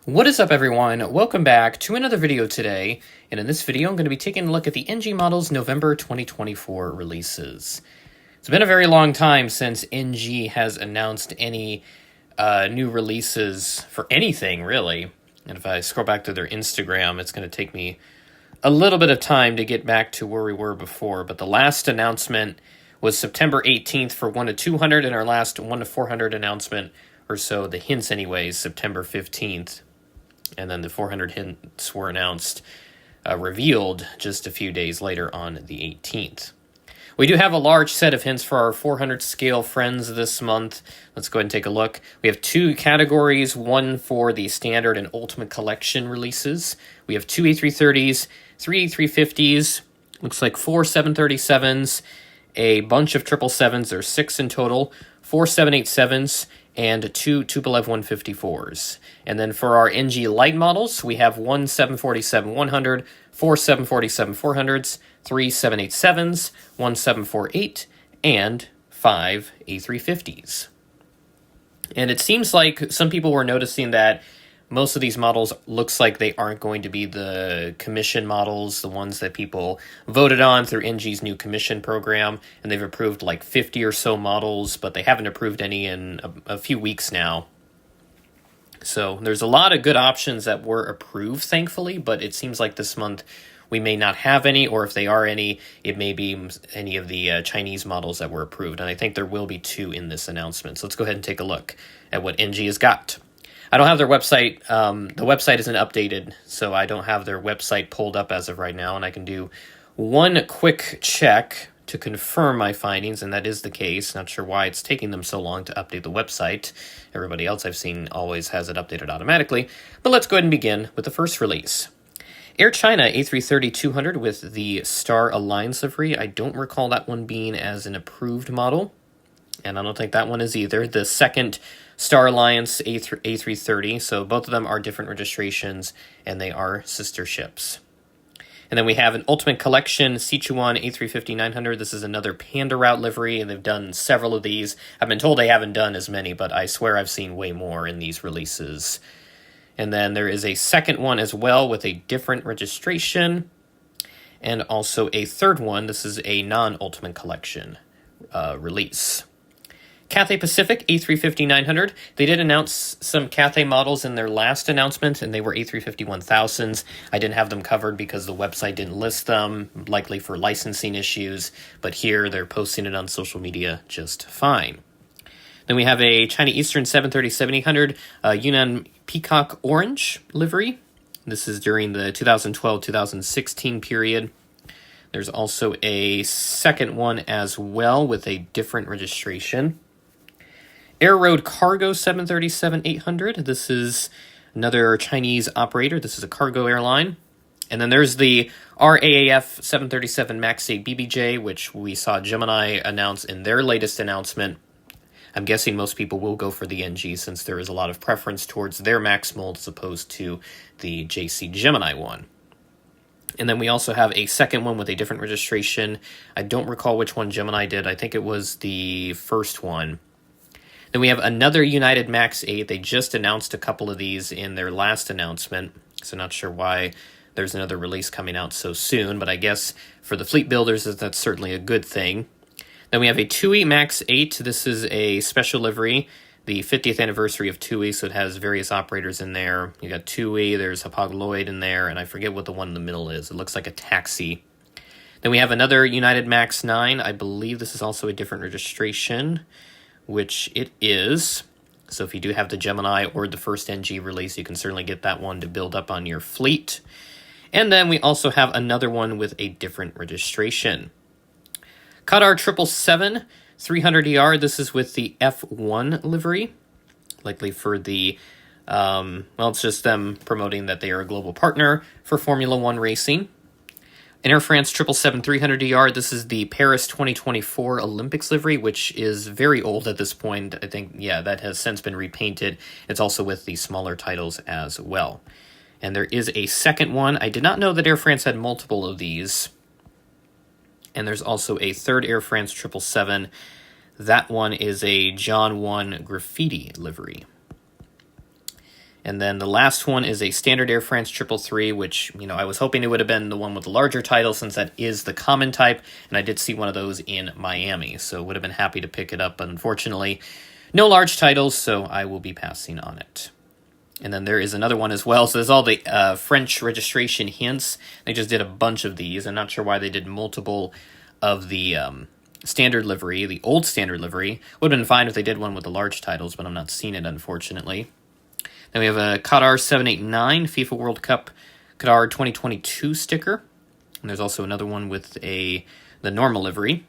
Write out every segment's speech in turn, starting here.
What is up, everyone? Welcome back to another video today, and in this video I'm going to be taking a look at the NG Models November 2024 releases. It's been a very long time since NG has announced any new releases for anything, really. And if I scroll back to their Instagram, it's going to take me a little bit of time to get back to where we were before, but the last announcement was September 18th for 1 to 200, and our last 1 to 400 announcement, or so the hints anyways, September 15th. And then the 400 hints were announced, revealed just a few days later on the 18th. We do have a large set of hints for our 400 scale friends this month. Let's go ahead and take a look. We have two categories, one for the standard and ultimate collection releases. We have two A330s, three A350s, looks like four 737s, a bunch of 777s, there's 6 in total, 4 787s, and two Tupolev 154s. And then for our NGLite models, we have one 747-100, four 747-400s, three 787s, one 748, and 5 A350s. And it seems like some people were noticing that most of these models looks like they aren't going to be the commission models, the ones that people voted on through NG's new commission program, and they've approved like 50 or so models, but they haven't approved any in a few weeks now. So there's a lot of good options that were approved, thankfully, but it seems like this month we may not have any, or if they are any, it may be any of the Chinese models that were approved, and I think there will be 2 in this announcement. So let's go ahead and take a look at what NG has got. I don't have their website. The website isn't updated, so I don't have their website pulled up as of right now, and I can do one quick check to confirm my findings, and that is the case. Not sure why it's taking them so long to update the website. Everybody else I've seen always has it updated automatically, but let's go ahead and begin with the first release. Air China A330-200 with the Star Alliance livery. I don't recall that one being as an approved model, and I don't think that one is either. The second Star Alliance A330, so both of them are different registrations, and they are sister ships. And then we have an Ultimate Collection Sichuan A350-900. This is another Panda Route livery, and they've done several of these. I've been told they haven't done as many, but I swear I've seen way more in these releases. And then there is a second one as well with a different registration, and also a third one. This is a non-Ultimate Collection release. Cathay Pacific A350-900. They did announce some Cathay models in their last announcement, and they were A350-1000s. I didn't have them covered because the website didn't list them, likely for licensing issues, but here they're posting it on social media just fine. Then we have a China Eastern 737-800 Yunnan Peacock Orange livery. This is during the 2012-2016 period. There's also a second one as well with a different registration. Air Road Cargo 737-800. This is another Chinese operator. This is a cargo airline. And then there's the RAAF 737 MAX 8 BBJ, which we saw Gemini announce in their latest announcement. I'm guessing most people will go for the NG since there is a lot of preference towards their MAX mold as opposed to the JC Gemini one. And then we also have a second one with a different registration. I don't recall which one Gemini did. I think it was the first one. Then we have another United MAX 8. They just announced a couple of these in their last announcement, so not sure why there's another release coming out so soon, but I guess for the fleet builders, that's certainly a good thing. Then we have a TUI MAX 8. This is a special livery, the 50th anniversary of TUI, so it has various operators in there. You got TUI, there's Hapag-Lloyd in there, and I forget what the one in the middle is. It looks like a taxi. Then we have another United MAX 9. I believe this is also a different registration, which it is. So if you do have the Gemini or the first NG release, you can certainly get that one to build up on your fleet. And then we also have another one with a different registration. Qatar 777-300ER. This is with the F1 livery, likely for the, it's just them promoting that they are a global partner for Formula One racing. And Air France 777-300ER. This is the Paris 2024 Olympics livery, which is very old at this point. I think, yeah, that has since been repainted. It's also with the smaller titles as well. And there is a second one. I did not know that Air France had multiple of these. And there's also a third Air France 777. That one is a John 1 graffiti livery. And then the last one is a standard Air France 333, which, I was hoping it would have been the one with the larger title since that is the common type, and I did see one of those in Miami, so would have been happy to pick it up, but unfortunately, no large titles, so I will be passing on it. And then there is another one as well, so there's all the French registration hints. They just did a bunch of these. I'm not sure why they did multiple of the standard livery, the old standard livery. Would have been fine if they did one with the large titles, but I'm not seeing it, unfortunately. Then we have a Qatar 789 FIFA World Cup Qatar 2022 sticker. And there's also another one with the normal livery.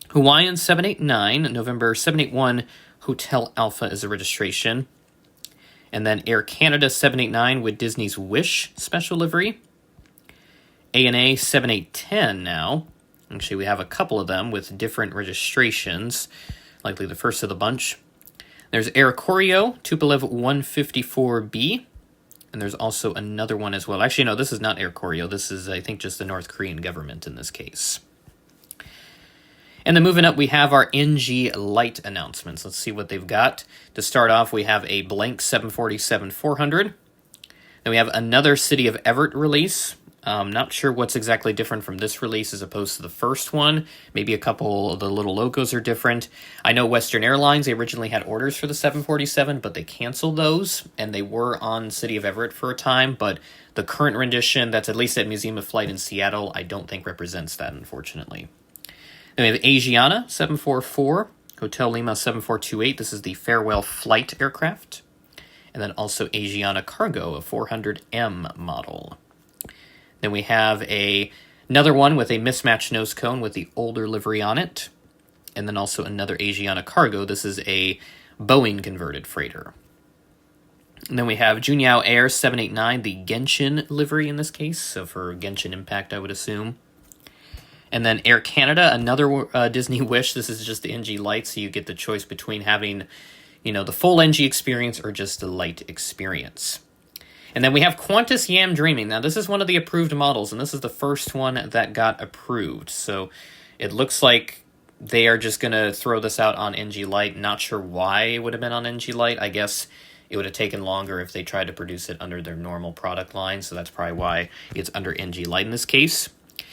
Hawaiian 789, November 781, Hotel Alpha is a registration. And then Air Canada 789 with Disney's Wish special livery. ANA 7810 now. Actually, we have a couple of them with different registrations, likely the first of the bunch. There's Air Koryo, Tupolev 154B, and there's also another one as well. Actually, no, this is not Air Koryo. This is, I think, just the North Korean government in this case. And then moving up, we have our NGLite announcements. Let's see what they've got. To start off, we have a blank 747-400. Then we have another City of Everett release. Not sure what's exactly different from this release as opposed to the first one. Maybe a couple of the little logos are different. I know Western Airlines, they originally had orders for the 747, but they canceled those, and they were on City of Everett for a time, but the current rendition that's at least at Museum of Flight in Seattle, I don't think represents that, unfortunately. Then we have Asiana 744, Hotel Lima 7428. This is the farewell flight aircraft. And then also Asiana Cargo, a 400M model. Then we have another one with a mismatched nose cone with the older livery on it. And then also another Asiana Cargo. This is a Boeing converted freighter. And then we have Junyao Air 789, the Genshin livery in this case. So for Genshin Impact, I would assume. And then Air Canada, another Disney Wish. This is just the NGLite, so you get the choice between having, the full NG experience or just the light experience. And then we have Qantas Yam Dreaming. Now, this is one of the approved models, and this is the first one that got approved. So it looks like they are just going to throw this out on NGLite. Not sure why it would have been on NGLite. I guess it would have taken longer if they tried to produce it under their normal product line, so that's probably why it's under NGLite in this case.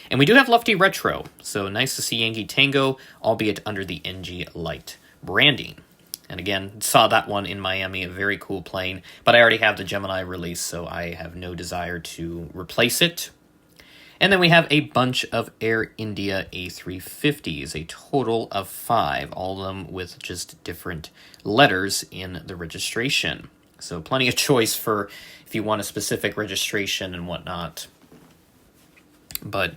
And we do have Lufty Retro, so nice to see Yankee Tango, albeit under the NGLite branding. And again, saw that one in Miami, a very cool plane, but I already have the Gemini release, so I have no desire to replace it. And then we have a bunch of Air India A350s, a total of 5, all of them with just different letters in the registration. So plenty of choice for if you want a specific registration and whatnot. But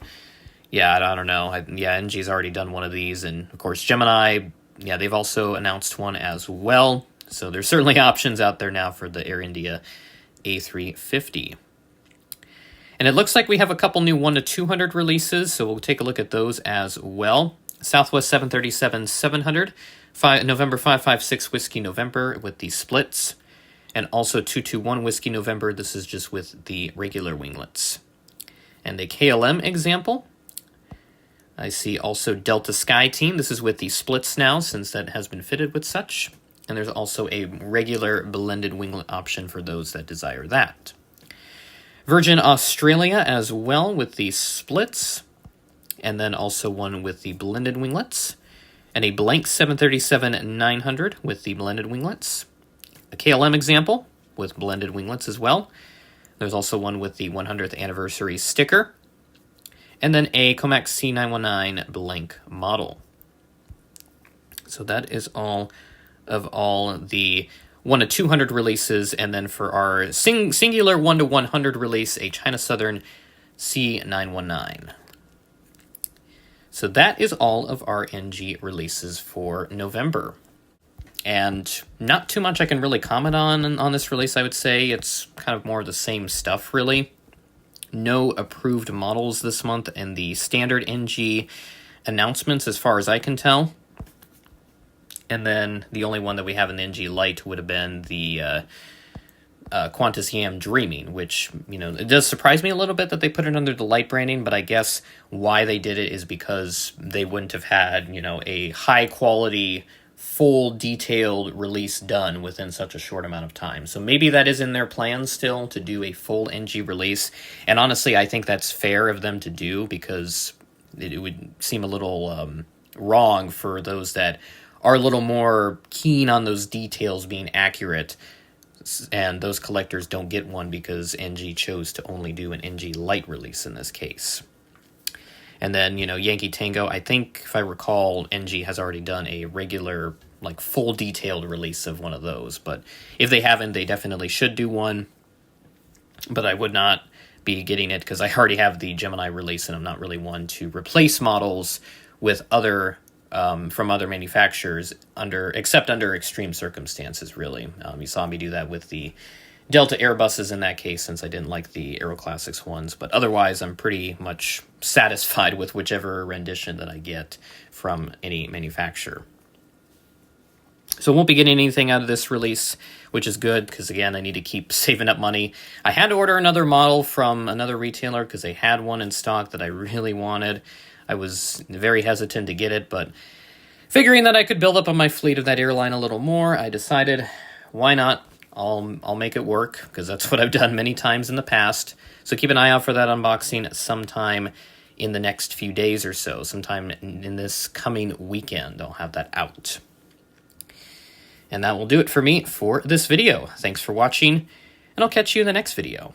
yeah, I don't know. NG's already done one of these, and of course Gemini, they've also announced one as well. So there's certainly options out there now for the Air India A350. And it looks like we have a couple new 1-200 releases, so we'll take a look at those as well. Southwest 737-700, November 556 Whiskey November with the splits, and also 221 Whiskey November. This is just with the regular winglets. And a KLM example. I see also Delta Sky Team. This is with the splits now, since that has been fitted with such. And there's also a regular blended winglet option for those that desire that. Virgin Australia as well with the splits. And then also one with the blended winglets. And a blank 737-900 with the blended winglets. A KLM example with blended winglets as well. There's also one with the 100th anniversary sticker. And then a Comac C919 blank model. So that is all of all the 1-200 releases. And then for our singular 1-100 release, a China Southern C919. So that is all of our NG releases for November. And not too much I can really comment on this release, I would say. It's kind of more of the same stuff, really. No approved models this month, and the standard NG announcements, as far as I can tell. And then the only one that we have in the NGLite would have been the Qantas Yam Dreaming, which, it does surprise me a little bit that they put it under the light branding, but I guess why they did it is because they wouldn't have had, a high-quality full detailed release done within such a short amount of time. So maybe that is in their plans still, to do a full NG release. And honestly, I think that's fair of them to do, because it would seem a little wrong for those that are a little more keen on those details being accurate, and those collectors don't get one because NG chose to only do an NGLite release in this case. And then, Yankee Tango, I think, if I recall, NG has already done a regular, full detailed release of one of those. But if they haven't, they definitely should do one. But I would not be getting it because I already have the Gemini release, and I'm not really one to replace models with other from other manufacturers except under extreme circumstances, really. You saw me do that with the Delta Airbuses in that case, since I didn't like the Aeroclassics ones, but otherwise I'm pretty much satisfied with whichever rendition that I get from any manufacturer. So I won't be getting anything out of this release, which is good, because again, I need to keep saving up money. I had to order another model from another retailer because they had one in stock that I really wanted. I was very hesitant to get it, but figuring that I could build up on my fleet of that airline a little more, I decided, why not? I'll make it work, because that's what I've done many times in the past. So keep an eye out for that unboxing sometime in the next few days or so. Sometime in this coming weekend, I'll have that out. And that will do it for me for this video. Thanks for watching, and I'll catch you in the next video.